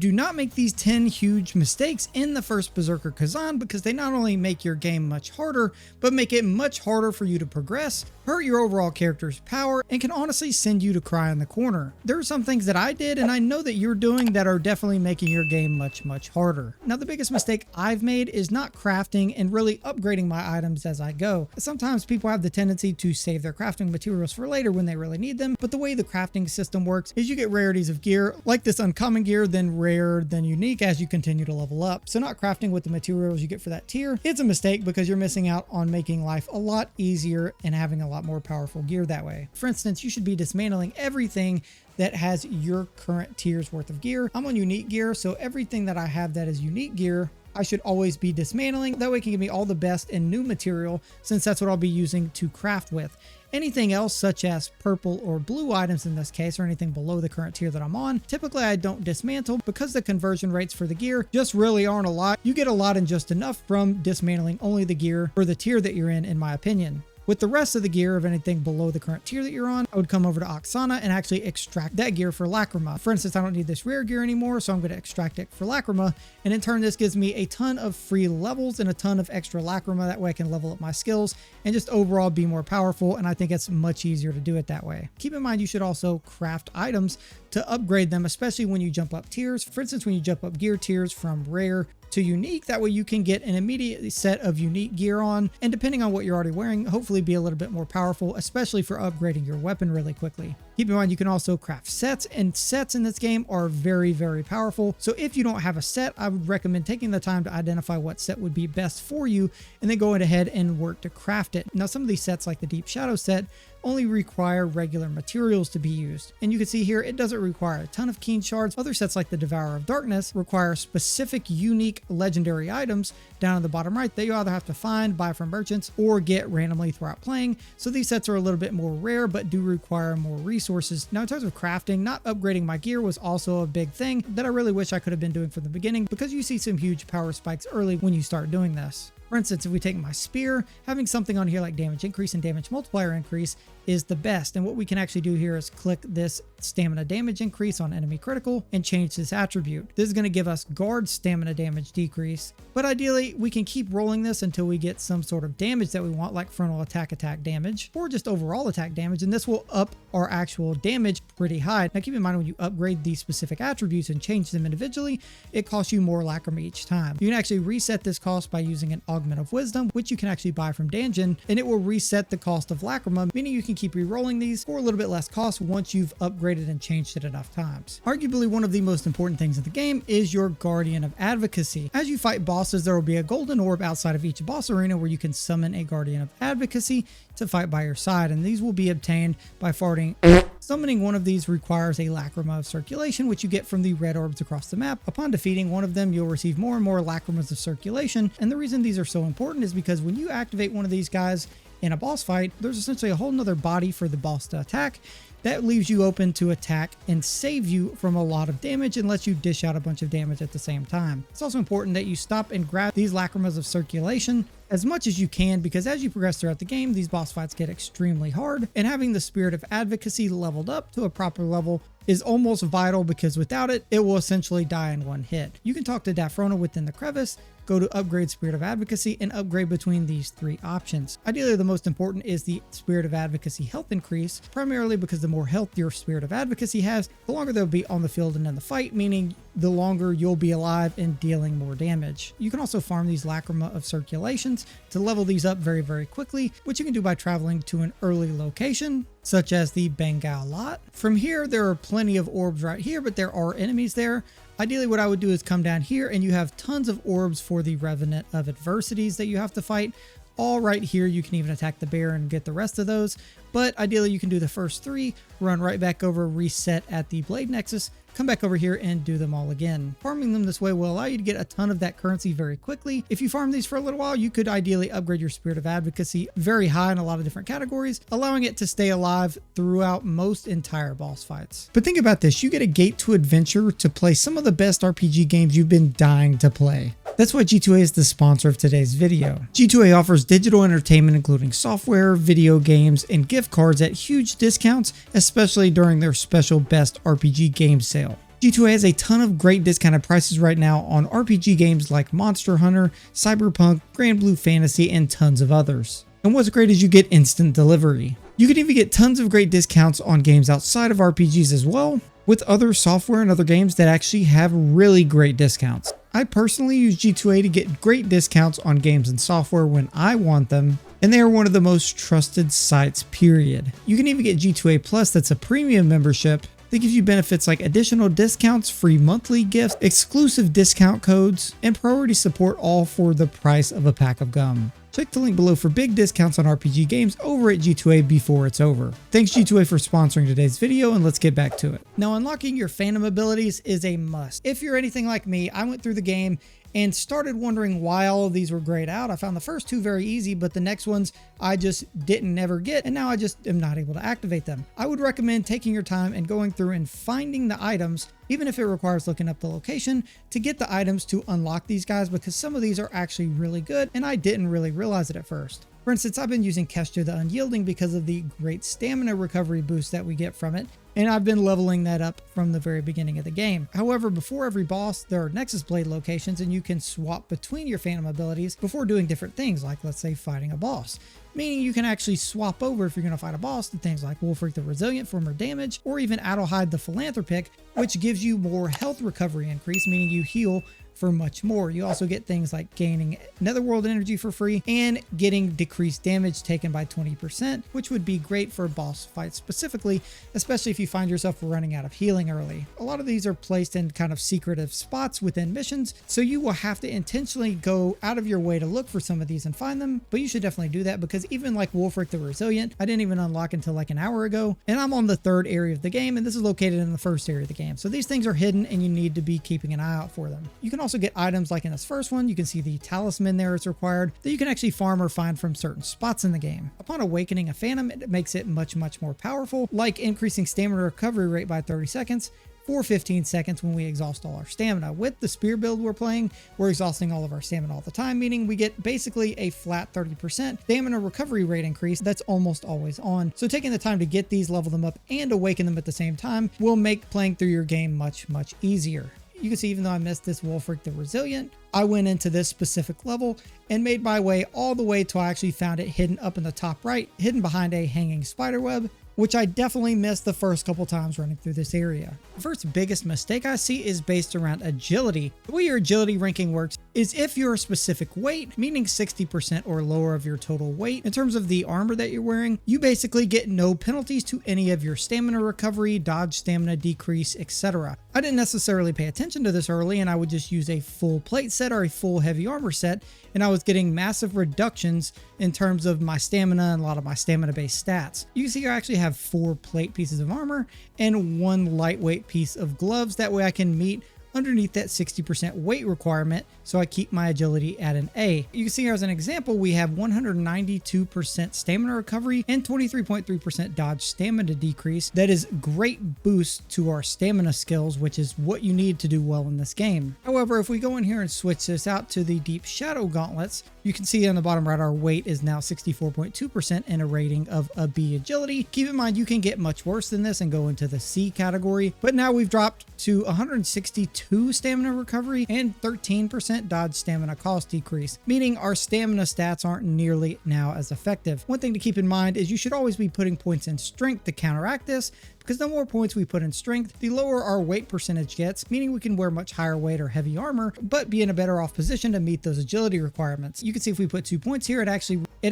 do not make these 10 huge mistakes in the First Berserker Khazan, because they not only make your game much harder, but make it much harder for you to progress, hurt your overall character's power, and can honestly send you to cry in the corner. There are some things that I did and I know that you're doing that are definitely making your game much harder. Now, the biggest mistake I've made is not crafting and really upgrading my items as I go. Sometimes people have the tendency to save their crafting materials for later when they really need them, but the way the crafting system works is you get rarities of gear, like this uncommon gear, then rare, then unique as you continue to level up. So not crafting with the materials you get for that tier, it's a mistake because you're missing out on making life a lot easier and having a lot more powerful gear that way. For instance, you should be dismantling everything that has your current tier's worth of gear. I'm on unique gear, so everything that I have that is unique gear, I should always be dismantling. That way it can give me all the best and new material, since that's what I'll be using to craft with. Anything else, such as purple or blue items in this case, or anything below the current tier that I'm on, typically I don't dismantle because the conversion rates for the gear just really aren't a lot. You get a lot and just enough from dismantling only the gear for the tier that you're in my opinion. With the rest of the gear of anything below the current tier that you're on, I would come over to Oksana and actually extract that gear for Lacrima. For instance, I don't need this rare gear anymore, so I'm going to extract it for Lacrima. And in turn, this gives me a ton of free levels and a ton of extra Lacrima. That way I can level up my skills and just overall be more powerful. And I think it's much easier to do it that way. Keep in mind, you should also craft items to upgrade them, especially when you jump up tiers. For instance, when you jump up gear tiers from rare to unique, that way you can get an immediate set of unique gear on, and depending on what you're already wearing, hopefully be a little bit more powerful, especially for upgrading your weapon really quickly. Keep in mind, you can also craft sets, and sets in this game are very powerful. So if you don't have a set, I would recommend taking the time to identify what set would be best for you and then going ahead and work to craft it. Now, some of these sets, like the Deep Shadow set, only require regular materials to be used. And you can see here, it doesn't require a ton of keen shards. Other sets like the Devourer of Darkness require specific unique legendary items down in the bottom right that you either have to find, buy from merchants, or get randomly throughout playing. So these sets are a little bit more rare, but do require more resources. Now, in terms of crafting, not upgrading my gear was also a big thing that I really wish I could have been doing from the beginning, because you see some huge power spikes early when you start doing this. For instance, if we take my spear, having something on here like damage increase and damage multiplier increase is the best. And what we can actually do here is click this stamina damage increase on enemy critical and change this attribute. This is going to give us guard stamina damage decrease, but ideally we can keep rolling this until we get some sort of damage that we want, like frontal attack damage, or just overall attack damage, and this will up our actual damage pretty high. Now keep in mind, when you upgrade these specific attributes and change them individually, it costs you more Lacrima each time. You can actually reset this cost by using an Augment of Wisdom, which you can actually buy from Danjin, and it will reset the cost of Lacrima, meaning you can keep re-rolling these for a little bit less cost once you've upgraded and changed it enough times. Arguably, one of the most important things in the game is your Guardian of Advocacy. As you fight bosses, there will be a golden orb outside of each boss arena where you can summon a Guardian of Advocacy to fight by your side, and these will be obtained by farting. Summoning one of these requires a Lacrima of Circulation, which you get from the red orbs across the map. Upon defeating one of them, you'll receive more and more Lacrimas of Circulation, and the reason these are so important is because when you activate one of these guys in a boss fight, there's essentially a whole nother body for the boss to attack. That leaves you open to attack and save you from a lot of damage and lets you dish out a bunch of damage at the same time. It's also important that you stop and grab these Lacrimas of Circulation as much as you can, because as you progress throughout the game, these boss fights get extremely hard, and having the Spirit of Advocacy leveled up to a proper level is almost vital, because without it, it will essentially die in one hit. You can talk to Daphrona within the crevice, go to upgrade Spirit of Advocacy, and upgrade between these three options. Ideally, the most important is the Spirit of Advocacy health increase, primarily because the more health your Spirit of Advocacy has, the longer they'll be on the field and in the fight, meaning the longer you'll be alive and dealing more damage. You can also farm these Lacrima of Circulations to level these up very quickly, which you can do by traveling to an early location, such as the Bengal lot. From here, there are plenty of orbs right here, but there are enemies there. Ideally, what I would do is come down here, and you have tons of orbs for the Revenant of Adversities that you have to fight. All right here, you can even attack the bear and get the rest of those. But ideally, you can do the first three, run right back over, reset at the Blade Nexus, come back over here and do them all again. Farming them this way will allow you to get a ton of that currency very quickly. If you farm these for a little while, you could ideally upgrade your Spirit of Advocacy very high in a lot of different categories, allowing it to stay alive throughout most entire boss fights. But think about this, you get a gate to adventure to play some of the best RPG games you've been dying to play. That's why G2A is the sponsor of today's video. G2A offers digital entertainment including software, video games, and gift cards at huge discounts, especially during their special Best RPG Game sale. G2A has a ton of great discounted prices right now on RPG games like Monster Hunter, Cyberpunk, Grand Blue Fantasy, and tons of others. And what's great is you get instant delivery. You can even get tons of great discounts on games outside of RPGs as well, with other software and other games that actually have really great discounts. I personally use G2A to get great discounts on games and software when I want them, and they are one of the most trusted sites, period. You can even get G2A Plus, that's a premium membership that gives you benefits like additional discounts, free monthly gifts, exclusive discount codes, and priority support, all for the price of a pack of gum. Check the link below for big discounts on RPG games over at G2A before it's over. Thanks G2A for sponsoring today's video, and let's get back to it. Now, unlocking your Phantom abilities is a must. If you're anything like me, I went through the game and started wondering why all of these were grayed out. I found the first two very easy, but the next ones I just didn't never get, and now I just am not able to activate them. I would recommend taking your time and going through and finding the items, even if it requires looking up the location, to get the items to unlock these guys, because some of these are actually really good, and I didn't really realize it at first. For instance, I've been using Kestra the Unyielding because of the great stamina recovery boost that we get from it, and I've been leveling that up from the very beginning of the game. However, before every boss, there are Nexus Blade locations, and you can swap between your Phantom abilities before doing different things, like let's say fighting a boss. Meaning you can actually swap over, if you're going to fight a boss, to things like Wolfric the Resilient for more damage, or even Adelheid the Philanthropic, which gives you more health recovery increase, meaning you heal for much more. You also get things like gaining Netherworld energy for free and getting decreased damage taken by 20%, which would be great for boss fights specifically, especially if you find yourself running out of healing early. A lot of these are placed in kind of secretive spots within missions, so you will have to intentionally go out of your way to look for some of these and find them, but you should definitely do that, because even like Wolfric the Resilient, I didn't even unlock until like an hour ago, and I'm on the third area of the game, and this is located in the first area of the game. So these things are hidden, and you need to be keeping an eye out for them. You can also get items like in this first one. You can see the talisman there is required that you can actually farm or find from certain spots in the game. Upon awakening a Phantom, it makes it much more powerful, like increasing stamina recovery rate by 30 seconds for 15 seconds when we exhaust all our stamina. With the spear build we're playing, we're exhausting all of our stamina all the time, meaning we get basically a flat 30% stamina recovery rate increase that's almost always on. So taking the time to get these, level them up, and awaken them at the same time will make playing through your game much easier. You can see, even though I missed this Wolfric the Resilient, I went into this specific level and made my way all the way till I actually found it hidden up in the top right, hidden behind a hanging spider web, which I definitely missed the first couple times running through this area. The first biggest mistake I see is based around agility. The way your agility ranking works is if you're a specific weight, meaning 60% or lower of your total weight, in terms of the armor that you're wearing, you basically get no penalties to any of your stamina recovery, dodge stamina decrease, etc. I didn't necessarily pay attention to this early, and I would just use a full plate set or a full heavy armor set, and I was getting massive reductions in terms of my stamina and a lot of my stamina based stats. You can see I actually have 4 plate pieces of armor and 1 lightweight piece of gloves. That way I can meet underneath that 60% weight requirement, so I keep my agility at an A. You can see here as an example, we have 192% stamina recovery and 23.3% dodge stamina decrease. That is great boost to our stamina skills, which is what you need to do well in this game. However, if we go in here and switch this out to the Deep Shadow Gauntlets, you can see on the bottom right, our weight is now 64.2% and a rating of a B agility. Keep in mind, you can get much worse than this and go into the C category, but now we've dropped to 162 stamina recovery and 13% dodge stamina cost decrease, meaning our stamina stats aren't nearly now as effective. One thing to keep in mind is you should always be putting points in strength to counteract this, because the more points we put in strength, the lower our weight percentage gets, meaning we can wear much higher weight or heavy armor, but be in a better off position to meet those agility requirements. You can see if we put 2 points here, it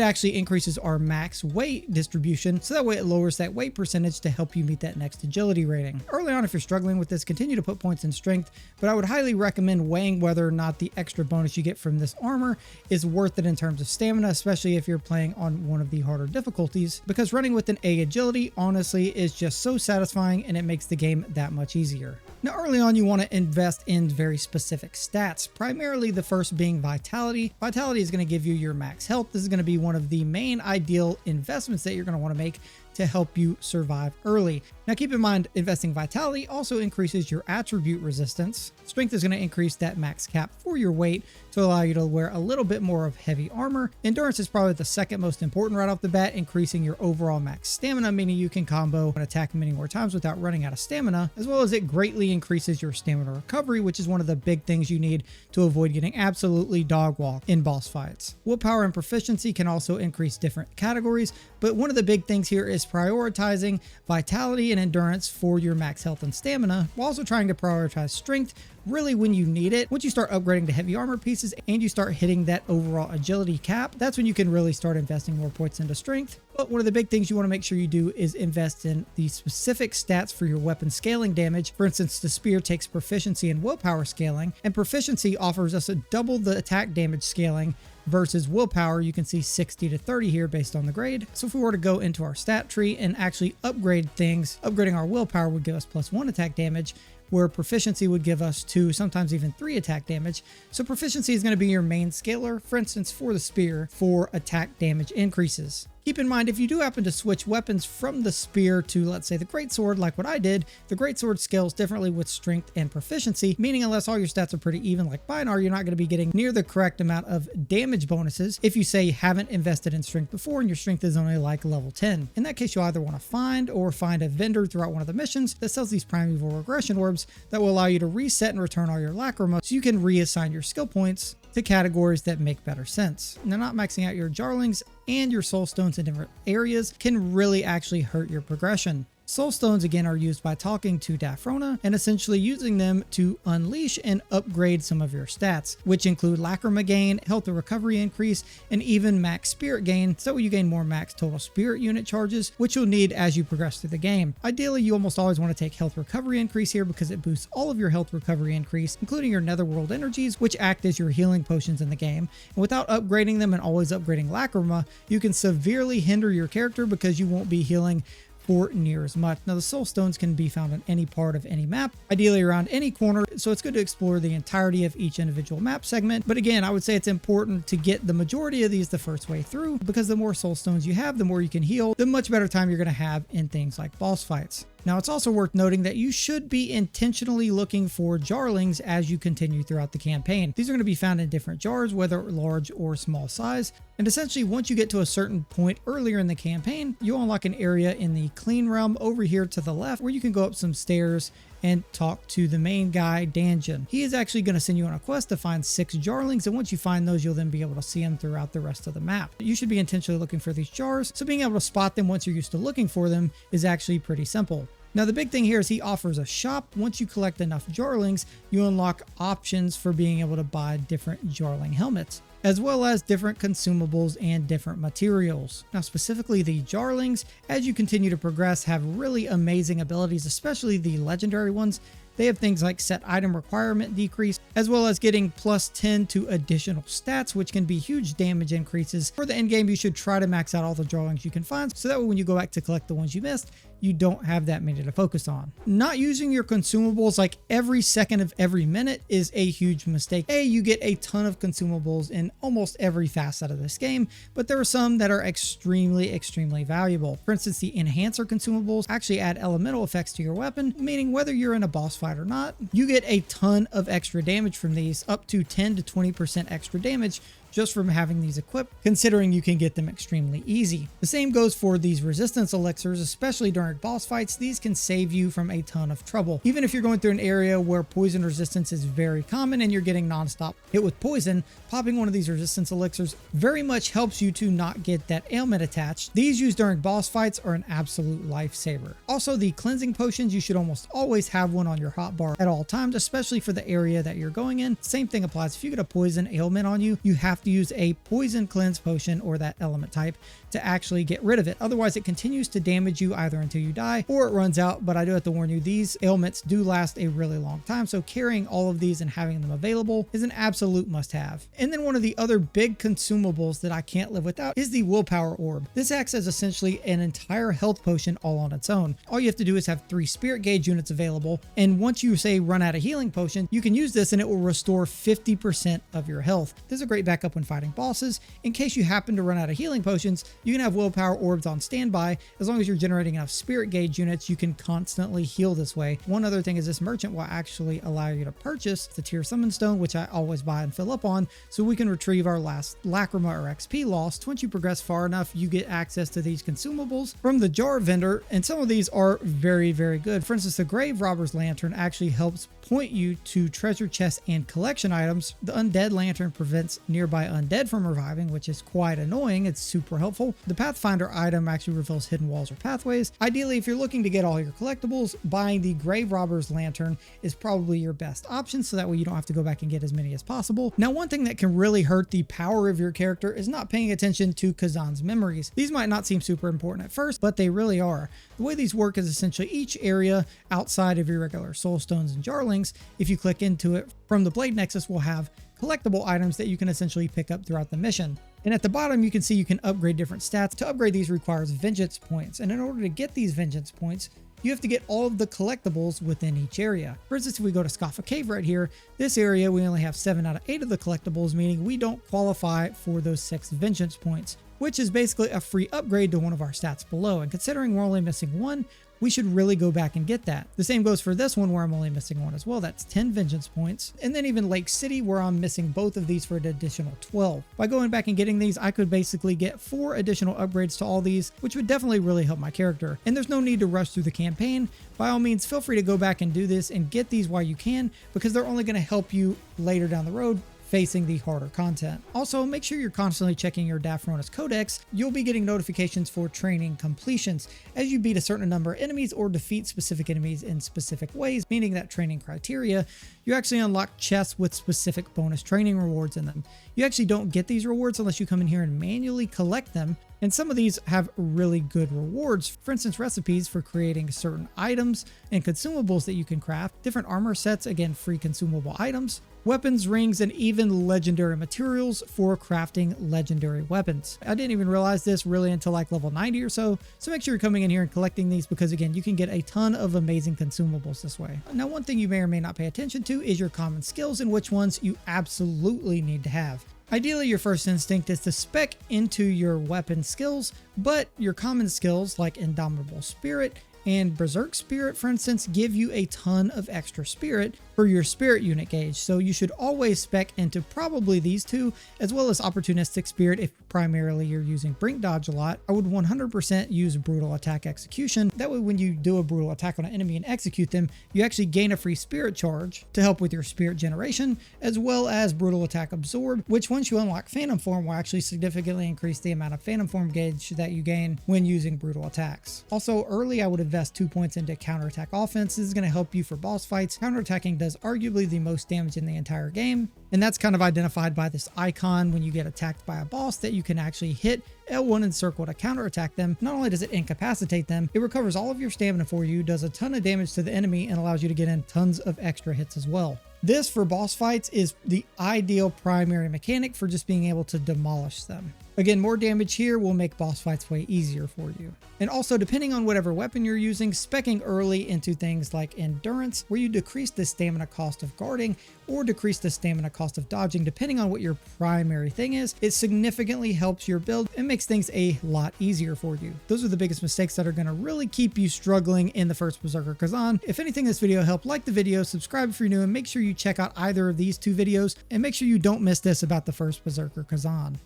actually increases our max weight distribution, so that way it lowers that weight percentage to help you meet that next agility rating. Early on, if you're struggling with this, continue to put points in strength, but I would highly recommend weighing whether or not the extra bonus you get from this armor is worth it in terms of stamina, especially if you're playing on one of the harder difficulties, because running with an A agility honestly is just so satisfying, and it makes the game that much easier. Now, early on, you want to invest in very specific stats, primarily the first being Vitality. Vitality is going to give you your max health. This is going to be one of the main ideal investments that you're going to want to make to help you survive early. Now keep in mind, investing Vitality also increases your attribute resistance. Strength is going to increase that max cap for your weight to allow you to wear a little bit more of heavy armor. Endurance is probably the second most important right off the bat, increasing your overall max stamina, meaning you can combo and attack many more times without running out of stamina, as well as it greatly increases your stamina recovery, which is one of the big things you need to avoid getting absolutely dog walked in boss fights. Willpower and proficiency can also increase different categories, but one of the big things here is prioritizing vitality and endurance for your max health and stamina, while also trying to prioritize strength really when you need it. Once you start upgrading to heavy armor pieces and you start hitting that overall agility cap, that's when you can really start investing more points into strength. But one of the big things you want to make sure you do is invest in the specific stats for your weapon scaling damage. For instance, the spear takes proficiency and willpower scaling, and proficiency offers us a double the attack damage scaling versus willpower. You can see 60 to 30 here based on the grade. So if we were to go into our stat tree and actually upgrade things, upgrading our willpower would give us +1 attack damage, where proficiency would give us 2, sometimes even 3 attack damage. So proficiency is going to be your main scaler, for instance, for the spear, for attack damage increases. Keep in mind, if you do happen to switch weapons from the spear to, let's say, the greatsword, like what I did, the greatsword scales differently with strength and proficiency, meaning unless all your stats are pretty even like mine are, you're not going to be getting near the correct amount of damage bonuses if you say you haven't invested in strength before and your strength is only like level 10. In that case, you'll either want to find a vendor throughout one of the missions that sells these primeval regression orbs that will allow you to reset and return all your lacrima so you can reassign your skill points to categories that make better sense. Now, not maxing out your Jarlings and your soul stones in different areas can really actually hurt your progression. Soul stones, again, are used by talking to Daphrona and essentially using them to unleash and upgrade some of your stats, which include lacrima gain, health and recovery increase, and even max spirit gain, so you gain more max total spirit unit charges, which you'll need as you progress through the game. Ideally, you almost always want to take health recovery increase here because it boosts all of your health recovery increase, including your netherworld energies, which act as your healing potions in the game. And without upgrading them and always upgrading lacrima, you can severely hinder your character because you won't be healing for near as much. Now, the soul stones can be found on any part of any map, ideally around any corner, so it's good to explore the entirety of each individual map segment. But again, I would say it's important to get the majority of these the first way through, because the more soul stones you have, the more you can heal, the much better time you're going to have in things like boss fights. Now, it's also worth noting that you should be intentionally looking for Jarlings as you continue throughout the campaign. These are going to be found in different jars, whether large or small size. And essentially, once you get to a certain point earlier in the campaign, you'll unlock an area in the Clean Realm over here to the left where you can go up some stairs and talk to the main guy, Danjin. He is actually going to send you on a quest to find 6 Jarlings, and once you find those, you'll then be able to see them throughout the rest of the map. You should be intentionally looking for these jars, so being able to spot them once you're used to looking for them is actually pretty simple. Now, the big thing here is he offers a shop. Once you collect enough Jarlings, you unlock options for being able to buy different Jarling helmets, as well as different consumables and different materials. Now, specifically the Jarlings, as you continue to progress, have really amazing abilities, especially the legendary ones. They have things like set item requirement decrease, as well as getting +10 to additional stats, which can be huge damage increases. For the end game, you should try to max out all the Jarlings you can find, so that way when you go back to collect the ones you missed, you don't have that many to focus on. Not using your consumables like every second of every minute is a huge mistake. You get a ton of consumables in almost every facet of this game, but there are some that are extremely valuable. For instance, the enhancer consumables actually add elemental effects to your weapon, meaning whether you're in a boss fight or not, you get a ton of extra damage from these, up to 10 to 20% extra damage just from having these equipped, considering you can get them extremely easy. The same goes for these resistance elixirs, especially during boss fights. These can save you from a ton of trouble. Even if you're going through an area where poison resistance is very common and you're getting nonstop hit with poison, popping one of these resistance elixirs very much helps you to not get that ailment attached. These used during boss fights are an absolute lifesaver. Also, the cleansing potions, you should almost always have one on your hotbar at all times, especially for the area that you're going in. Same thing applies if you get a poison ailment on you, you have to use a poison cleanse potion or that element type to actually get rid of it. Otherwise, it continues to damage you either until you die or it runs out. But I do have to warn you, these ailments do last a really long time, so carrying all of these and having them available is an absolute must-have. And then one of the other big consumables that I can't live without is the willpower orb. This acts as essentially an entire health potion all on its own. All you have to do is have 3 spirit gauge units available, and once you say run out of healing potion, you can use this and it will restore 50% of your health. This is a great backup up when fighting bosses. In case you happen to run out of healing potions, you can have willpower orbs on standby. As long as you're generating enough spirit gauge units, you can constantly heal this way. One other thing is this merchant will actually allow you to purchase the tier summon stone, which I always buy and fill up on, so we can retrieve our last lacrima or XP lost. Once you progress far enough, you get access to these consumables from the jar vendor, and some of these are very, very good. For instance, the Grave Robber's Lantern actually helps point you to treasure chests and collection items. The Undead Lantern prevents nearby undead from reviving, which is quite annoying. It's super helpful. The Pathfinder item actually reveals hidden walls or pathways. Ideally, if you're looking to get all your collectibles, buying the Grave Robber's Lantern is probably your best option, so that way you don't have to go back and get as many as possible. Now, one thing that can really hurt the power of your character is not paying attention to Khazan's memories. These might not seem super important at first, but they really are. The way these work is essentially each area outside of your regular Soulstones and Jarlings, if you click into it from the Blade Nexus, will have collectible items that you can essentially pick up throughout the mission. And at the bottom, you can see you can upgrade different stats. To upgrade these requires vengeance points. And in order to get these vengeance points, you have to get all of the collectibles within each area. For instance, if we go to Scaffa Cave right here, this area, we only have 7 out of 8 of the collectibles, meaning we don't qualify for those 6 vengeance points, which is basically a free upgrade to one of our stats below. And considering we're only missing 1, we should really go back and get that. The same goes for this one where I'm only missing 1 as well. That's 10 vengeance points. And then even Lake City where I'm missing both of these for an additional 12. By going back and getting these, I could basically get 4 additional upgrades to all these, which would definitely really help my character. And there's no need to rush through the campaign. By all means, feel free to go back and do this and get these while you can, because they're only going to help you later down the road facing the harder content. Also, make sure you're constantly checking your Your Codex. You'll be getting notifications for training completions as you beat a certain number of enemies or defeat specific enemies in specific ways, meaning that training criteria. You actually unlock chests with specific bonus training rewards in them. You actually don't get these rewards unless you come in here and manually collect them. And some of these have really good rewards. For instance, recipes for creating certain items and consumables that you can craft, different armor sets, again, free consumable items, weapons, rings, and even legendary materials for crafting legendary weapons. I didn't even realize this really until like level 90 or so. So make sure you're coming in here and collecting these, because again, you can get a ton of amazing consumables this way. Now, one thing you may or may not pay attention to is your common skills and which ones you absolutely need to have. Ideally, your first instinct is to spec into your weapon skills, but your common skills like Indomitable Spirit and Berserk Spirit, for instance, give you a ton of extra spirit for your spirit unit gauge. So you should always spec into probably these two, as well as Opportunistic Spirit if primarily you're using Brink Dodge a lot. I would 100% use Brutal Attack Execution. That way when you do a brutal attack on an enemy and execute them, you actually gain a free spirit charge to help with your spirit generation, as well as Brutal Attack Absorb, which once you unlock Phantom Form will actually significantly increase the amount of Phantom Form gauge that you gain when using brutal attacks. Also, early I would invest 2 points into Counterattack Offense. This is going to help you for boss fights. Counterattacking does arguably the most damage in the entire game, and that's kind of identified by this icon when you get attacked by a boss, that you can actually hit L1 and circle to counterattack them. Not only does it incapacitate them, it recovers all of your stamina for you, does a ton of damage to the enemy, and allows you to get in tons of extra hits as well. This, for boss fights, is the ideal primary mechanic for just being able to demolish them. Again, more damage here will make boss fights way easier for you. And also, depending on whatever weapon you're using, speccing early into things like Endurance, where you decrease the stamina cost of guarding or decrease the stamina cost of dodging, depending on what your primary thing is, it significantly helps your build and makes things a lot easier for you. Those are the biggest mistakes that are going to really keep you struggling in the First Berserker Khazan. If anything this video helped, like the video, subscribe if you're new, and make sure you check out either of these 2 videos, and make sure you don't miss this about the First Berserker Khazan.